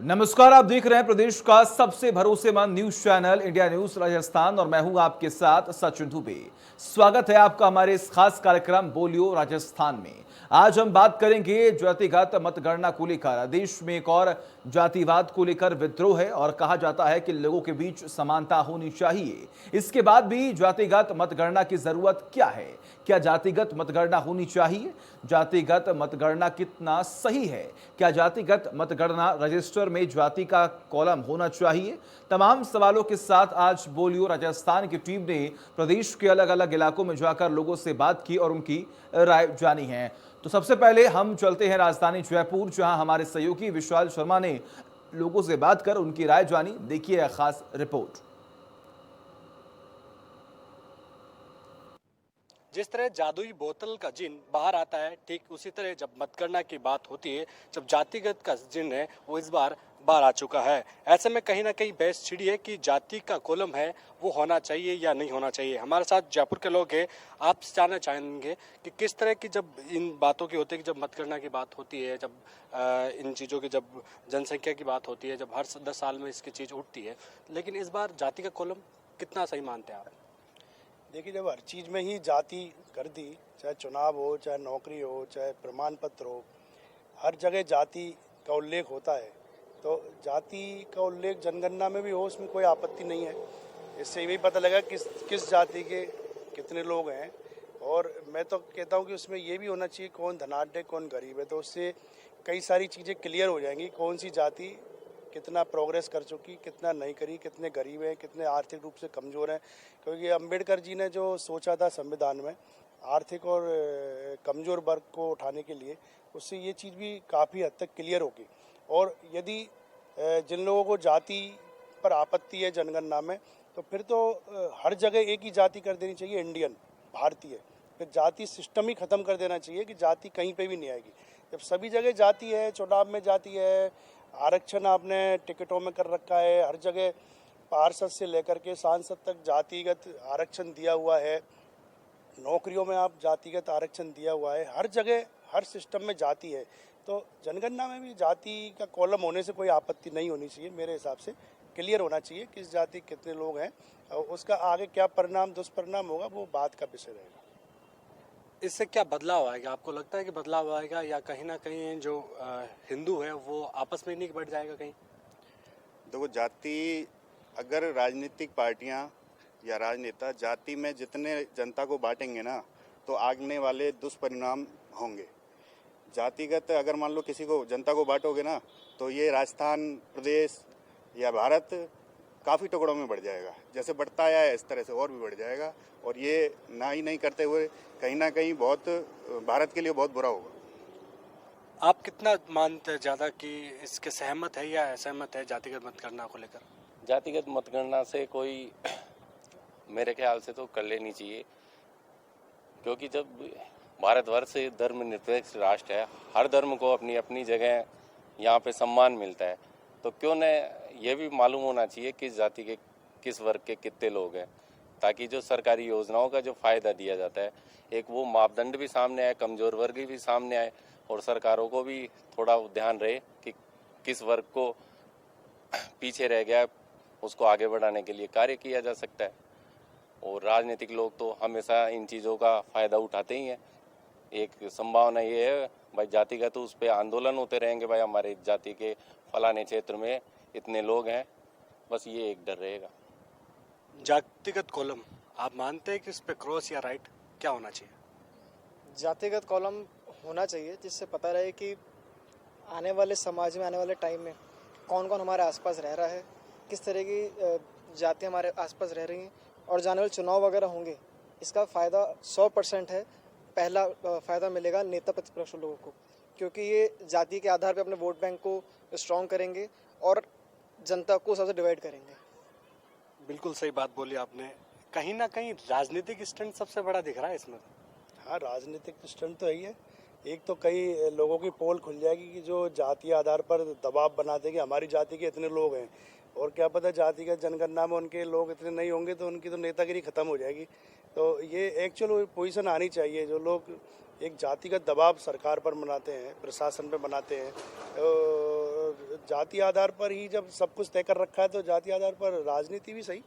नमस्कार, आप देख रहे हैं प्रदेश का सबसे भरोसेमंद news channel India news Rajasthan और मैं हूं आपके साथ सचिन दुबे। स्वागत है आपका हमारे इस खास कार्यक्रम बोलियो राजस्थान में। आज हम बात करेंगे जातिगत मतगणना को लेकर। देश में एक और जातिवाद को लेकर विद्रोह है और कहा जाता है कि लोगों के बीच समानता होनी चाहिए। इसके बाद भी जातिगत मतगणना की जरूरत क्या है? क्या जातिगत मतगणना होनी चाहिए? जातिगत मतगणना कितना सही है? क्या जातिगत मतगणना रजिस्टर में जाति का कॉलम होना चाहिए? तमाम सवालों के साथ आज बोलियो राजस्थान की टीम ने प्रदेश के अलग अलग इलाकों में जाकर लोगों से बात की और उनकी राय जानी है। तो सबसे पहले हम चलते हैं राजधानी जयपुर, जहां हमारे सहयोगी विशाल शर्मा ने लोगों से बात कर उनकी राय जानी। देखिए यह खास रिपोर्ट। जिस तरह जादुई बोतल का जिन बाहर आता है, ठीक उसी तरह जब मतगणना की बात होती है, जब जातिगत का जिन है वो इस बार बाहर आ चुका है। ऐसे में कहीं ना कहीं बहस छिड़ी है कि जाति का कॉलम है वो होना चाहिए या नहीं होना चाहिए। हमारे साथ जयपुर के लोग हैं, आप जानना चाहेंगे कि किस तरह की जब इन बातों की होती है कि जब मतगणना की बात होती है, जब इन चीज़ों की जब जनसंख्या की बात होती है, जब हर 10 साल में इसकी चीज़ उठती है, लेकिन इस बार जाति का कॉलम कितना सही मानते हैं आप? देखिए, जब हर चीज़ में ही जाति कर दी, चाहे चुनाव हो, चाहे नौकरी हो, चाहे प्रमाण पत्र हो, हर जगह जाति का उल्लेख होता है। तो जाति का उल्लेख जनगणना में भी हो, उसमें कोई आपत्ति नहीं है। इससे यही पता लगा किस किस जाति के कितने लोग हैं। और मैं तो कहता हूँ कि उसमें ये भी होना चाहिए कौन धनाढ्य है, कौन गरीब है। तो उससे कई सारी चीज़ें क्लियर हो जाएंगी, कौन सी जाति कितना प्रोग्रेस कर चुकी, कितना नहीं करी, कितने गरीब हैं, कितने आर्थिक रूप से कमज़ोर हैं। क्योंकि अम्बेडकर जी ने जो सोचा था संविधान में आर्थिक और कमज़ोर वर्ग को उठाने के लिए, उससे ये चीज़ भी काफ़ी हद तक क्लियर होगी। और यदि जिन लोगों को जाति पर आपत्ति है जनगणना में, तो फिर तो हर जगह एक ही जाति कर देनी चाहिए, इंडियन, भारतीय। फिर जाति सिस्टम ही ख़त्म कर देना चाहिए कि जाति कहीं पे भी नहीं आएगी। जब सभी जगह जाति है, चुनाव में जाति है, आरक्षण आपने टिकटों में कर रखा है, हर जगह पार्षद से लेकर के सांसद तक जातिगत आरक्षण दिया हुआ है, नौकरियों में आप जातिगत आरक्षण दिया हुआ है, हर जगह हर सिस्टम में जाति है। तो जनगणना में भी जाति का कॉलम होने से कोई आपत्ति नहीं होनी चाहिए। मेरे हिसाब से क्लियर होना चाहिए किस जाति कितने लोग हैं, और उसका आगे क्या परिणाम दुष्परिणाम होगा वो बात का विषय रहेगा। इससे क्या बदलाव आएगा? आपको लगता है कि बदलाव आएगा या कहीं ना कहीं जो हिंदू है वो आपस में नहीं बढ़ जाएगा कहीं? देखो, जाति अगर राजनीतिक पार्टियां या राजनेता जाति में जितने जनता को बांटेंगे ना, तो आगने वाले दुष्परिणाम होंगे। जातिगत अगर मान लो किसी को जनता को बांटोगे ना, तो ये राजस्थान प्रदेश या भारत काफ़ी टुकड़ों में बढ़ जाएगा। जैसे बढ़ता आया है इस तरह से और भी बढ़ जाएगा, और ये ना ही नहीं करते हुए कहीं ना कहीं बहुत भारत के लिए बहुत बुरा होगा। आप कितना मानते हैं ज़्यादा कि इसके सहमत है या असहमत है जातिगत मतगणना को लेकर? जातिगत मतगणना से कोई मेरे ख्याल से तो कर लेनी चाहिए, क्योंकि जब भारतवर्ष धर्मनिरपेक्ष राष्ट्र है, हर धर्म को अपनी अपनी जगह यहाँ पे सम्मान मिलता है, तो क्यों न ये भी मालूम होना चाहिए किस जाति के किस वर्ग के कितने लोग हैं, ताकि जो सरकारी योजनाओं का जो फ़ायदा दिया जाता है, एक वो मापदंड भी सामने आए, कमज़ोर वर्ग भी सामने आए, और सरकारों को भी थोड़ा ध्यान रहे कि किस वर्ग को पीछे रह गया उसको आगे बढ़ाने के लिए कार्य किया जा सकता है। और राजनीतिक लोग तो हमेशा इन चीज़ों का फ़ायदा उठाते ही हैं। एक संभावना ये है भाई, जातिगत तो उस पर आंदोलन होते रहेंगे, भाई हमारे जाति के फलाने क्षेत्र में इतने लोग हैं, बस ये एक डर रहेगा। जातिगत कॉलम आप मानते हैं कि इस पे क्रॉस या राइट क्या होना चाहिए? जातिगत कॉलम होना चाहिए, जिससे पता रहे कि आने वाले समाज में, आने वाले टाइम में कौन कौन हमारे आसपास रह रहा है, किस तरह की जाति हमारे आसपास रह रही हैं, और जाने वाले चुनाव वगैरह होंगे, इसका फ़ायदा 100% है। पहला फ़ायदा मिलेगा नेता प्रतिपक्ष लोगों को, क्योंकि ये जाति के आधार पर अपने वोट बैंक को स्ट्रॉन्ग करेंगे और जनता को सबसे डिवाइड करेंगे। बिल्कुल सही बात बोली आपने। कहीं ना कहीं राजनीतिक स्टंट सबसे बड़ा दिख रहा है इसमें। हाँ, राजनीतिक स्टंट तो है ही है। एक तो कई लोगों की पोल खुल जाएगी कि जो जातीय आधार पर दबाव बनाते कि हमारी जाति के इतने लोग हैं, और क्या पता जातिगत जनगणना में उनके लोग इतने नहीं होंगे, तो उनकी तो नेतागिरी खत्म हो जाएगी। तो ये एक्चुअल पोजीशन आनी चाहिए। जो लोग एक जातिगत दबाव सरकार पर बनाते हैं, प्रशासन पर बनाते हैं, और जाति आधार पर ही जब सब कुछ तय कर रखा है तो जाति आधार पर राजनीति भी सही,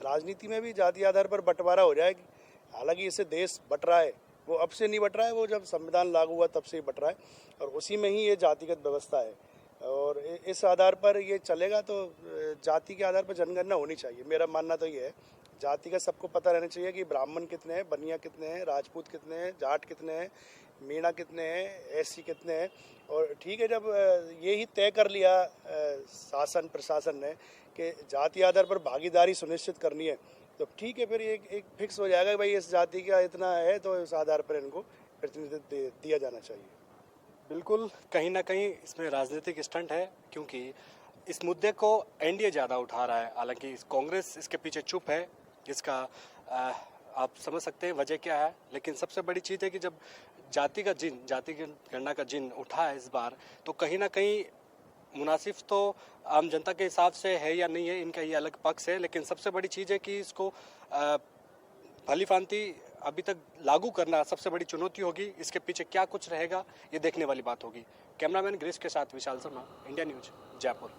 राजनीति में भी जाति आधार पर बंटवारा हो जाएगी। हालांकि इससे देश बट रहा है, वो अब से नहीं बट रहा है, वो जब संविधान लागू हुआ तब से ही बट रहा है और उसी में ही ये जातिगत व्यवस्था है और इस आधार पर ये चलेगा। तो जाति के आधार पर जनगणना होनी चाहिए। मेरा मानना तो ये है, जाति का सबको पता रहना चाहिए कि ब्राह्मण कितने हैं, बनिया कितने हैं, राजपूत कितने हैं, जाट कितने हैं, मीणा कितने हैं, एससी कितने हैं। और ठीक है, जब ये ही तय कर लिया शासन प्रशासन ने कि जाति आधार पर भागीदारी सुनिश्चित करनी है, तो ठीक है, फिर एक फिक्स हो जाएगा कि भाई इस जाति का इतना है तो इस आधार पर इनको प्रतिनिधित्व दिया जाना चाहिए। बिल्कुल, कहीं ना कहीं इसमें राजनीतिक स्टंट है, क्योंकि इस मुद्दे को एनडीए ज़्यादा उठा रहा है। हालांकि कांग्रेस इसके पीछे चुप है। इसका आप समझ सकते हैं वजह क्या है। लेकिन सबसे बड़ी चीज़ है कि जब जाति की गणना का जिन उठा है इस बार, तो कहीं ना कहीं मुनासिब तो आम जनता के हिसाब से है या नहीं है, इनका ये अलग पक्ष है। लेकिन सबसे बड़ी चीज़ है कि इसको भलीभांति अभी तक लागू करना सबसे बड़ी चुनौती होगी। इसके पीछे क्या कुछ रहेगा, ये देखने वाली बात होगी। कैमरामैन गिरीश के साथ विशाल शर्मा, इंडिया न्यूज, जयपुर।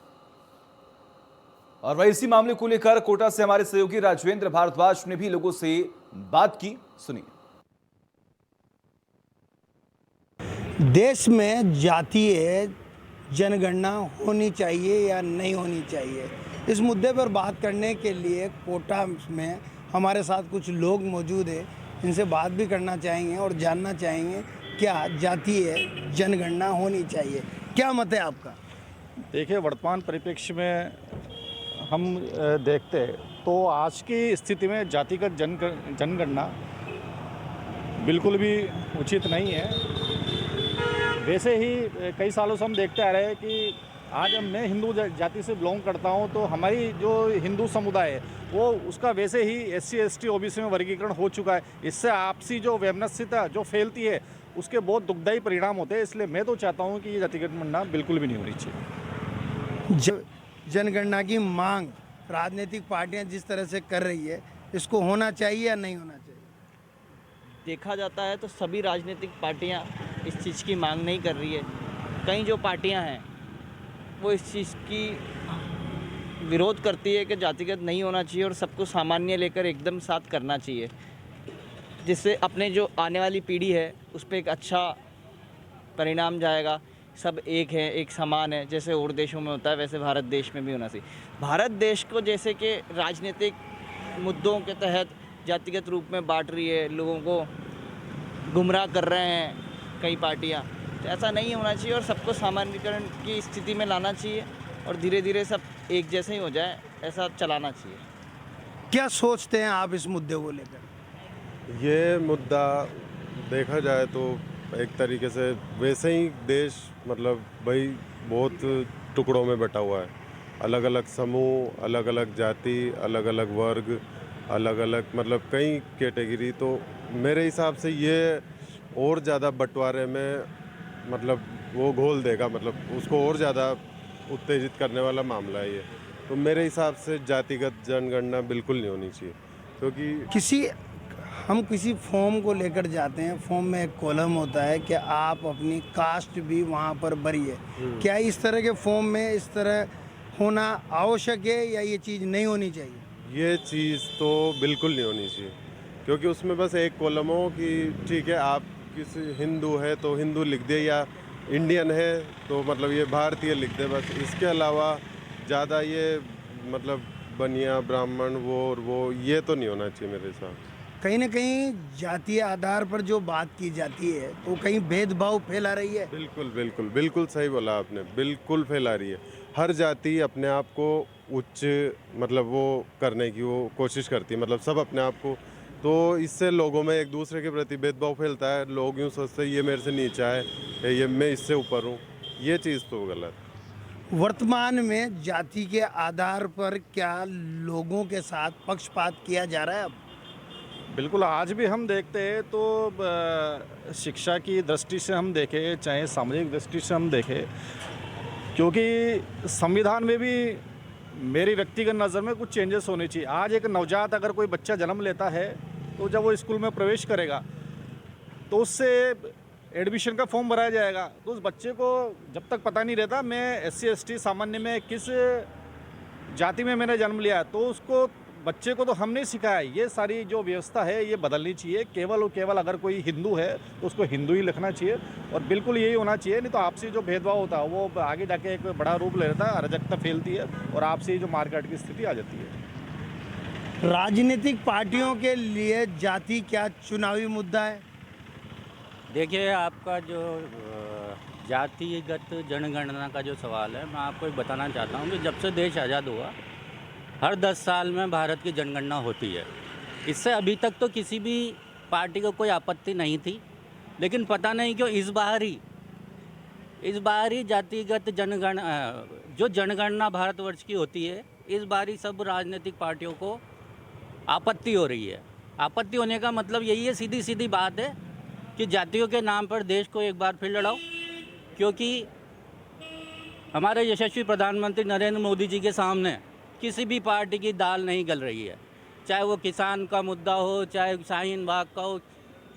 और वही इसी मामले को लेकर कोटा से हमारे सहयोगी राजवेंद्र भारद्वाज ने भी लोगों से बात की, सुनिए। देश में जातीय जनगणना होनी चाहिए या नहीं होनी चाहिए, इस मुद्दे पर बात करने के लिए कोटा में हमारे साथ कुछ लोग मौजूद हैं। इनसे बात भी करना चाहेंगे और जानना चाहेंगे क्या जातीय जनगणना होनी चाहिए। क्या मत है आपका? देखिए, वर्तमान परिप्रेक्ष्य में हम देखते हैं तो आज की स्थिति में जातिगत जनगणना बिल्कुल भी उचित नहीं है। वैसे ही कई सालों से हम देखते आ रहे हैं कि आज मैं हिंदू जाति से बिलोंग करता हूं, तो हमारी जो हिंदू समुदाय है वो उसका वैसे ही SC ST OBC में वर्गीकरण हो चुका है। इससे आपसी जो वैमनस्यता जो फैलती है उसके बहुत दुखदायी परिणाम होते हैं। इसलिए मैं तो चाहता हूं कि ये जातिगत जनगणना बिल्कुल भी नहीं होनी चाहिए। जनगणना की मांग राजनीतिक पार्टियां जिस तरह से कर रही है, इसको होना चाहिए या नहीं होना चाहिए? देखा जाता है तो सभी राजनीतिक पार्टियां इस चीज़ की मांग नहीं कर रही है। कई जो पार्टियां हैं वो इस चीज़ की विरोध करती है कि जातिगत नहीं होना चाहिए और सबको सामान्य लेकर एकदम साथ करना चाहिए, जिससे अपने जो आने वाली पीढ़ी है उस पर एक अच्छा परिणाम जाएगा। सब एक है, एक समान है, जैसे और देशों में होता है वैसे भारत देश में भी होना चाहिए। भारत देश को जैसे कि राजनीतिक मुद्दों के तहत जातिगत रूप में बांट रही है, लोगों को गुमराह कर रहे हैं कई पार्टियां, तो ऐसा नहीं होना चाहिए और सबको सामान्यीकरण की स्थिति में लाना चाहिए और धीरे धीरे सब एक जैसे ही हो जाए, ऐसा चलाना चाहिए। क्या सोचते हैं आप इस मुद्दे को लेकर? ये मुद्दा देखा जाए तो एक तरीके से वैसे ही देश मतलब भाई बहुत टुकड़ों में बटा हुआ है। अलग अलग समूह, अलग अलग जाति, अलग अलग वर्ग, अलग अलग मतलब कई कैटेगरी। तो मेरे हिसाब से ये और ज़्यादा बंटवारे में मतलब वो घोल देगा, मतलब उसको और ज़्यादा उत्तेजित करने वाला मामला है ये। तो मेरे हिसाब से जातिगत जनगणना बिल्कुल नहीं होनी चाहिए, क्योंकि हम किसी फॉर्म को लेकर जाते हैं, फॉर्म में एक कॉलम होता है कि आप अपनी कास्ट भी वहाँ पर भरिए। क्या इस तरह के फॉर्म में इस तरह होना आवश्यक है या ये चीज़ नहीं होनी चाहिए? ये चीज़ तो बिल्कुल नहीं होनी चाहिए, क्योंकि उसमें बस एक कॉलम हो कि ठीक है आप किसी हिंदू है तो हिंदू लिख दे, या इंडियन है तो मतलब ये भारतीय लिख दे, बस। इसके अलावा ज़्यादा ये मतलब बनिया ब्राह्मण वो ये तो नहीं होना चाहिए मेरे हिसाब। कहीं ना कहीं जातीय आधार पर जो बात की जाती है तो कहीं भेदभाव फैला रही है। बिल्कुल बिल्कुल बिल्कुल सही बोला आपने, बिल्कुल फैला रही है। हर जाति अपने आप को उच्च मतलब वो करने की वो कोशिश करती है, मतलब सब अपने आप को, तो इससे लोगों में एक दूसरे के प्रति भेदभाव फैलता है। लोग यूँ सोचते हैं ये मेरे से नीचा है, ये मैं इससे ऊपर हूँ, ये चीज़ तो गलत है। वर्तमान में जाति के आधार पर क्या लोगों के साथ पक्षपात किया जा रहा है अब? बिल्कुल, आज भी हम देखते हैं तो शिक्षा की दृष्टि से हम देखें, चाहे सामाजिक दृष्टि से हम देखें, क्योंकि संविधान में भी मेरी व्यक्तिगत नज़र में कुछ चेंजेस होने चाहिए। आज एक नवजात अगर कोई बच्चा जन्म लेता है तो जब वो स्कूल में प्रवेश करेगा तो उससे एडमिशन का फॉर्म भराया जाएगा, तो उस बच्चे को जब तक पता नहीं रहता मैं SC ST सामान्य में किस जाति में मैंने जन्म लिया, तो उसको बच्चे को तो हम नहीं सिखाया। ये सारी जो व्यवस्था है ये बदलनी चाहिए। केवल और केवल अगर कोई हिंदू है तो उसको हिंदू ही लिखना चाहिए और बिल्कुल यही होना चाहिए। नहीं तो आपसी जो भेदभाव होता है वो आगे जाके एक बड़ा रूप ले लेता है, अराजकता फैलती है और आपसी जो मारकाट की स्थिति आ जाती है। राजनीतिक पार्टियों के लिए जाति क्या चुनावी मुद्दा है? देखिए, आपका जो जातिगत जनगणना का जो सवाल है, मैं आपको एक बताना चाहता हूँ कि जब से देश आज़ाद हुआ हर 10 साल में भारत की जनगणना होती है। इससे अभी तक तो किसी भी पार्टी को कोई आपत्ति नहीं थी, लेकिन पता नहीं क्यों इस बार ही जातिगत जो जनगणना भारतवर्ष की होती है, इस बार ही सब राजनीतिक पार्टियों को आपत्ति हो रही है। आपत्ति होने का मतलब यही है, सीधी सीधी बात है कि जातियों के नाम पर देश को एक बार फिर लड़ाओ, क्योंकि हमारे यशस्वी प्रधानमंत्री नरेंद्र मोदी जी के सामने किसी भी पार्टी की दाल नहीं गल रही है, चाहे वो किसान का मुद्दा हो, चाहे शाहीन बाग का हो।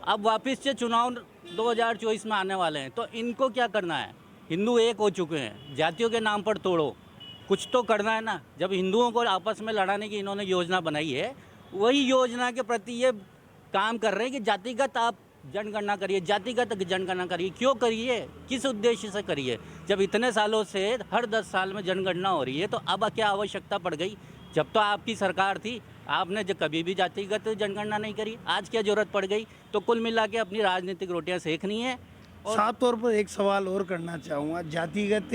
अब वापस से चुनाव 2024 में आने वाले हैं, तो इनको क्या करना है? हिंदू एक हो चुके हैं, जातियों के नाम पर तोड़ो, कुछ तो करना है ना। जब हिंदुओं को आपस में लड़ाने की इन्होंने योजना बनाई है, वही योजना के प्रति ये काम कर रहे हैं कि जातिगत आप जनगणना करिए, जातिगत जनगणना करिए। क्यों करिए? किस उद्देश्य से करिए? जब इतने सालों से हर 10 साल में जनगणना हो रही है, तो अब क्या आवश्यकता पड़ गई? जब तो आपकी सरकार थी, आपने जो कभी भी जातिगत जनगणना नहीं करी, आज क्या जरूरत पड़ गई? तो कुल मिला के अपनी राजनीतिक रोटियां सेकनी है। और साफ तौर पर एक सवाल और करना चाहूँगा, जातिगत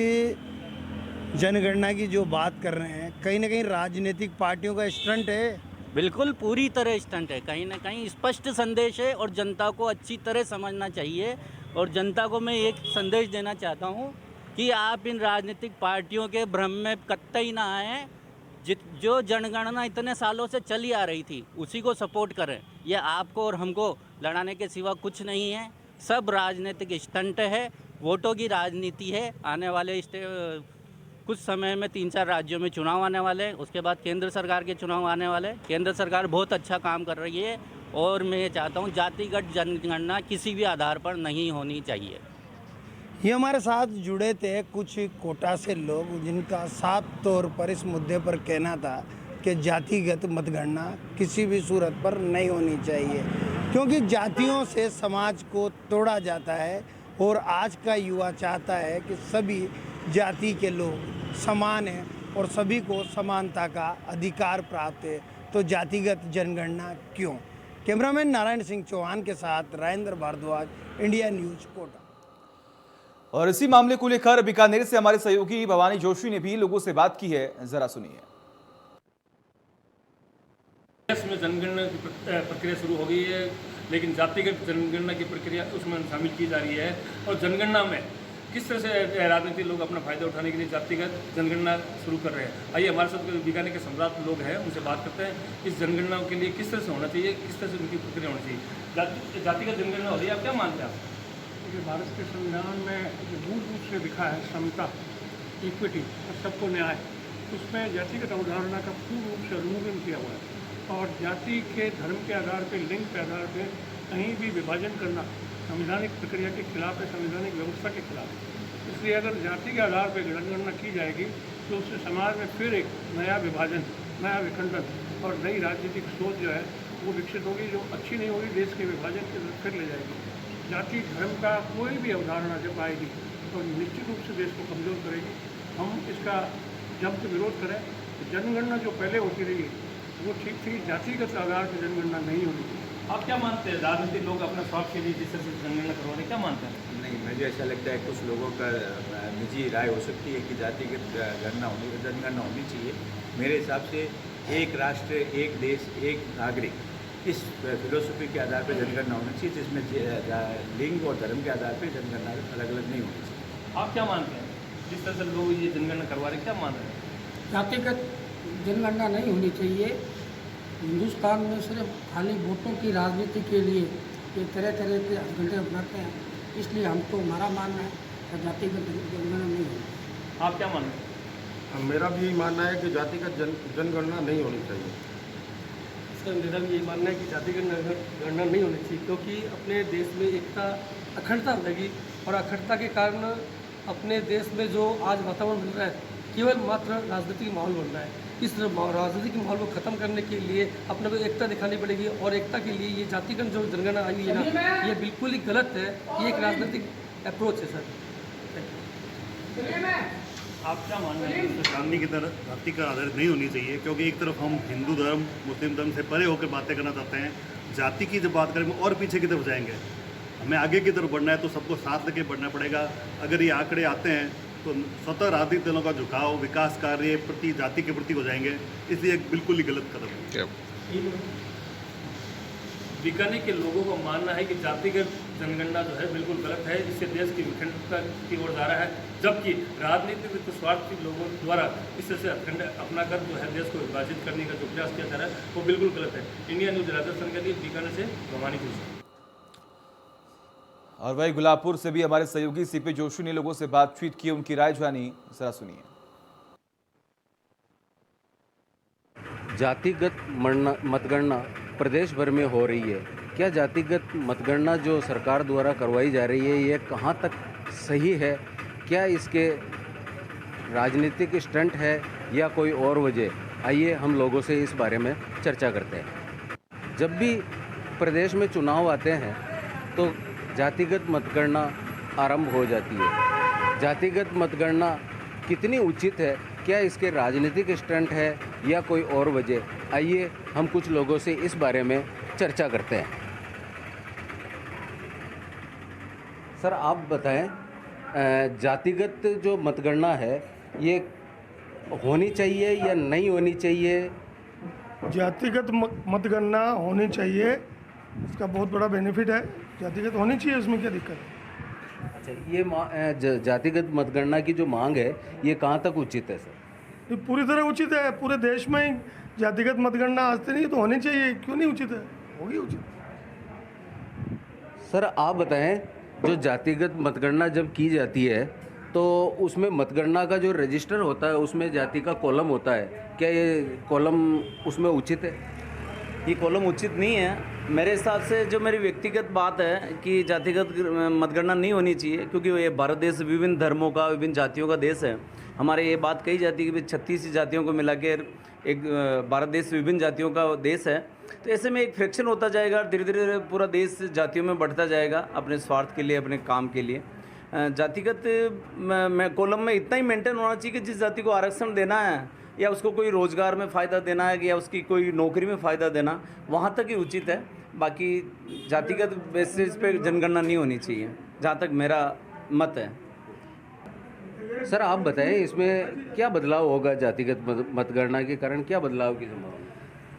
जनगणना की जो बात कर रहे हैं, कहीं ना कहीं राजनीतिक पार्टियों का स्टंट है। बिल्कुल पूरी तरह स्टंट है, कहीं ना कहीं स्पष्ट संदेश है और जनता को अच्छी तरह समझना चाहिए। और जनता को मैं एक संदेश देना चाहता हूँ कि आप इन राजनीतिक पार्टियों के भ्रम में कतई ना आएँ। जो जनगणना इतने सालों से चली आ रही थी, उसी को सपोर्ट करें। ये आपको और हमको लड़ाने के सिवा कुछ नहीं है, सब राजनीतिक स्टंट है, वोटों की राजनीति है। आने वाले कुछ समय में 3-4 राज्यों में चुनाव आने वाले हैं, उसके बाद केंद्र सरकार के चुनाव आने वाले हैं। केंद्र सरकार बहुत अच्छा काम कर रही है और मैं ये चाहता हूँ जातिगत जनगणना किसी भी आधार पर नहीं होनी चाहिए। ये हमारे साथ जुड़े थे कुछ कोटा से लोग, जिनका साफ तौर पर इस मुद्दे पर कहना था कि जातिगत मतगणना किसी भी सूरत पर नहीं होनी चाहिए, क्योंकि जातियों से समाज को तोड़ा जाता है। और आज का युवा चाहता है कि सभी जाति के लोग समान हैं और सभी को समानता का अधिकार प्राप्त है, तो जातिगत जनगणना क्यों? कैमरामैन नारायण सिंह चौहान के साथ राजेंद्र भारद्वाज, इंडिया न्यूज कोटा। और इसी मामले को लेकर बीकानेर से हमारे सहयोगी भवानी जोशी ने भी लोगों से बात की है, जरा सुनिए। देश में जनगणना की प्रक्रिया शुरू हो गई है, लेकिन जातिगत जनगणना की प्रक्रिया उसमें शामिल की जा रही है। और जनगणना में किस तरह से राजनीतिक लोग अपना फायदा उठाने के लिए जातिगत जनगणना शुरू कर रहे हैं। आइए हमारे साथ बीकानेर के सम्राट लोग हैं, उनसे बात करते हैं। इस जनगणना के लिए किस तरह से होना चाहिए, किस तरह से उनकी प्रक्रिया होनी चाहिए? जातिगत जनगणना हो रही है, आप क्या मानते हैं? आप देखिए, भारत के संविधान में जो मूल रूप से लिखा है समता, इक्विटी और सबको न्याय, उसमें जातिगत अवधारणा का पूर्ण रूप से उल्लंघन किया हुआ है। और जाति के धर्म के आधार पर, लिंग के आधार पर कहीं भी विभाजन करना संवैधानिक प्रक्रिया के खिलाफ है, संवैधानिक व्यवस्था के खिलाफ है। इसलिए अगर जाति के आधार पर जनगणना की जाएगी तो उससे समाज में फिर एक नया विभाजन, नया विखंडन और नई राजनीतिक सोच जो है वो विकसित होगी, जो अच्छी नहीं होगी, देश के विभाजन की तरफ फिर ले जाएगी। जाति धर्म का कोई भी अवधारणा जब आएगी तो निश्चित रूप से देश को कमज़ोर करेगी। हम इसका जब विरोध करें, जनगणना जो पहले होती रही वो ठीक थी, जातिगत आधार पर जनगणना नहीं होनी चाहिए। आप क्या मानते हैं? राजनीतिक लोग अपने स्वार्थ के लिए जिस तरह से जनगणना करवा रहे हैं, क्या मानते हैं? नहीं, मुझे ऐसा लगता है कुछ लोगों का निजी राय हो सकती है कि जातिगत जनगणना होनी चाहिए। मेरे हिसाब से एक राष्ट्र, एक देश, एक नागरिक, इस फिलोसफी के आधार पर जनगणना होनी चाहिए, जिसमें लिंग और धर्म के आधार पर जनगणना अलग अलग नहीं होनी चाहिए। आप क्या मानते हैं? जिस तरह से लोग ये जनगणना करवा रहे हैं, क्या मान रहे हैं? जातिगत जनगणना नहीं होनी चाहिए। हिंदुस्तान में सिर्फ खाली वोटों की राजनीति के लिए ये तरह तरह के हथकंडे अपनाते हैं, इसलिए हमको हमारा मानना है कि जातिगत जनगणना नहीं होनी। आप क्या मान रहे हैं? मेरा भी यही मानना है कि जातिगत जनगणना नहीं होनी चाहिए। सर, मेरा भी यही मानना है कि जातिगत जनगणना नहीं होनी चाहिए, क्योंकि अपने देश में एकता अखंडता रहेगी और अखंडता के कारण अपने देश में जो आज वातावरण मिल रहा है केवल मात्र राजनीतिक माहौल बन रहा है। इस राजनीतिक माहौल को ख़त्म करने के लिए अपने को एकता दिखानी पड़ेगी और एकता के लिए ये जातिगत जो जनगणना आई है ना, ये बिल्कुल ही गलत है। ये एक राजनीतिक अप्रोच है सर। आप क्या मानना है कि राजनीति की तरह जाति का आधारित नहीं होनी चाहिए, क्योंकि एक तरफ हम हिंदू धर्म मुस्लिम धर्म से परे होकर बातें करना चाहते हैं, जाति की जब बात करेंगे और पीछे की तरफ जाएंगे। हमें आगे की तरफ बढ़ना है तो सबको साथ लेके बढ़ना पड़ेगा। अगर ये आंकड़े आते हैं तो स्वतः राजनीतिक दलों का झुकाव विकास कार्य प्रति जाति के प्रति हो जाएंगे, इसलिए बिल्कुल ही गलत कदम है। बीकानेर के लोगों को मानना है कि जातिगत जनगणना जो है बिल्कुल गलत है, इससे देश की विखंडता की ओर जा रहा है, जबकि राजनीतिक स्वार्थी लोगों द्वारा इससे हथकंडे अपनाकर जो है देश को विभाजित करने का जो प्रयास किया जा रहा है वो बिल्कुल गलत है। इंडिया न्यूज़ राजस्थान के लिए बीकानेर से भवानी जोशी। और वही गुलाबपुर से भी हमारे सहयोगी सीपी जोशी ने लोगों से बातचीत की, उनकी राय जानी, जरा सुनिए। जातिगत मतगणना प्रदेश भर में हो रही है। क्या जातिगत मतगणना जो सरकार द्वारा करवाई जा रही है ये कहाँ तक सही है? क्या इसके राजनीतिक स्टंट है या कोई और वजह? आइए हम लोगों से इस बारे में चर्चा करते हैं। जब भी प्रदेश में चुनाव आते हैं तो जातिगत मतगणना आरंभ हो जाती है। जातिगत मतगणना कितनी उचित है? क्या इसके राजनीतिक स्टंट है या कोई और वजह? आइए हम कुछ लोगों से इस बारे में चर्चा करते हैं। सर आप बताएं, जातिगत जो मतगणना है ये होनी चाहिए या नहीं होनी चाहिए? जातिगत मतगणना होनी चाहिए, इसका बहुत बड़ा बेनिफिट है। जातिगत होनी चाहिए, उसमें क्या दिक्कत है? अच्छा, ये जातिगत मतगणना की जो मांग है ये कहाँ तक उचित है सर? ये पूरी तरह उचित है। पूरे देश में ही जातिगत मतगणना आज से नहीं तो होनी चाहिए, क्यों नहीं उचित है? होगी उचित। सर आप बताएं, जो जातिगत मतगणना जब की जाती है तो उसमें मतगणना का जो रजिस्टर होता है उसमें जाति का कॉलम होता है, क्या ये कॉलम उसमें उचित है? ये कॉलम उचित नहीं है मेरे हिसाब से। जो मेरी व्यक्तिगत बात है कि जातिगत मतगणना नहीं होनी चाहिए, क्योंकि ये भारत देश विभिन्न धर्मों का, विभिन्न जातियों का देश है। हमारे ये बात कही जाती है कि 36 जातियों को मिला के एक भारत देश विभिन्न जातियों का देश है। तो ऐसे में एक फ्रैक्शन होता जाएगा, धीरे धीरे पूरा देश जातियों में बढ़ता जाएगा अपने स्वार्थ के लिए, अपने काम के लिए। जातिगत कॉलम में इतना ही मेंटेन होना चाहिए कि जिस जाति को आरक्षण देना है या उसको कोई रोज़गार में फ़ायदा देना है या उसकी कोई नौकरी में फ़ायदा देना, वहाँ तक ही उचित है। बाकी जातिगत बेसिस पे जनगणना नहीं होनी चाहिए, जहाँ तक मेरा मत है। सर आप बताएं, इसमें क्या बदलाव होगा? जातिगत मतगणना के कारण क्या बदलाव की संभावना?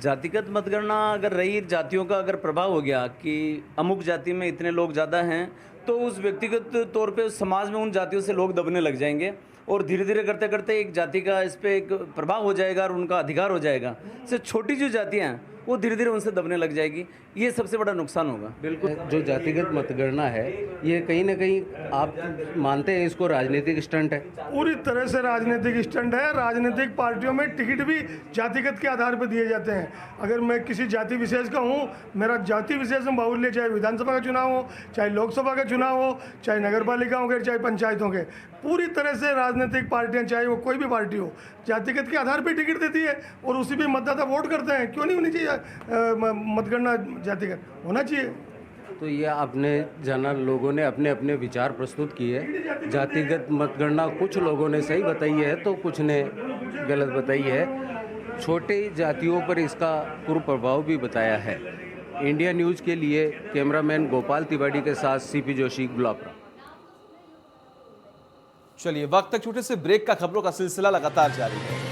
जातिगत मतगणना अगर रही, जातियों का अगर प्रभाव हो गया कि अमुक जाति में इतने लोग ज़्यादा हैं, तो उस व्यक्तिगत तौर पे उस समाज में उन जातियों से लोग दबने लग जाएंगे और धीरे धीरे करते करते एक जाति का इस पर एक प्रभाव हो जाएगा और उनका अधिकार हो जाएगा। इससे छोटी जो जातियाँ हैं वो धीरे धीरे उनसे दबने लग जाएगी, ये सबसे बड़ा नुकसान होगा। बिल्कुल, जो जातिगत मतगणना है ये कहीं ना कहीं आप मानते हैं इसको राजनीतिक स्टंट है? पूरी तरह से राजनीतिक स्टंट है। राजनीतिक पार्टियों में टिकट भी जातिगत के आधार पर दिए जाते हैं। अगर मैं किसी जाति विशेष का हूँ, मेरा जाति विशेष में बाहुल्य, चाहे विधानसभा का चुनाव हो, चाहे लोकसभा का चुनाव हो, चाहे नगर पालिकाओं के, चाहे पंचायतों के, पूरी तरह से राजनीतिक पार्टियां, चाहे वो कोई भी पार्टी हो, जातिगत के आधार पर टिकट देती है और उसी पे मतदाता वोट करते हैं। क्यों नहीं होनी चाहिए मतगणना? जातिगत होना चाहिए। तो ये आपने जाना, लोगों ने अपने अपने विचार प्रस्तुत किए। जातिगत मतगणना कुछ लोगों ने सही बताई है तो कुछ ने गलत बताई है। छोटे जातियों पर इसका कुप्रभाव भी बताया है। इंडिया न्यूज़ के लिए कैमरामैन गोपाल तिवारी के साथ सीपी जोशी, गुलाबपुर। चलिए, वक्त तक छोटे से ब्रेक का खबरों का सिलसिला लगातार जारी है।